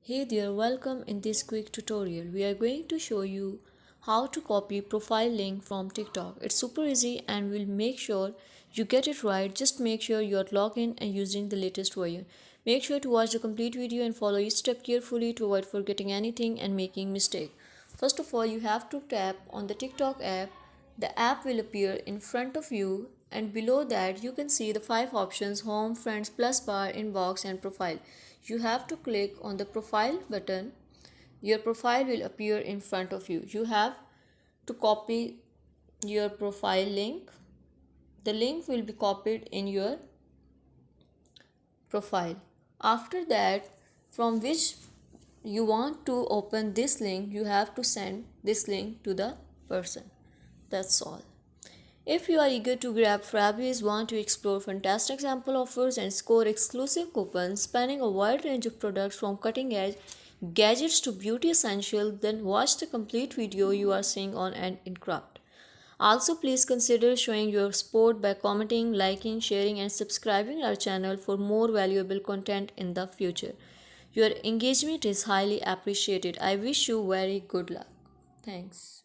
Hey there, welcome. In this quick tutorial we are going to show you how to copy profile link from TikTok. It's super easy and we'll make sure you get it right. Just make sure you are logged in and using the latest version. Make sure to watch the complete video and follow each step carefully to avoid forgetting anything and making mistake. First of all, you have to tap on the TikTok app. The app will appear in front of you and below that you can see the five options: home, friends, plus bar, inbox and profile. You have to click on the profile button. Your profile will appear in front of you. You have to copy your profile link. The link will be copied in your profile. After that, from which you want to open this link, you have to send this link to the person. That's all. If you are eager to grab freebies, want to explore fantastic sample offers and score exclusive coupons spanning a wide range of products from cutting edge gadgets to beauty essentials, then watch the complete video you are seeing on and Craft. Also, please consider showing your support by commenting, liking, sharing, and subscribing our channel for more valuable content in the future. Your engagement is highly appreciated. I wish you very good luck. Thanks.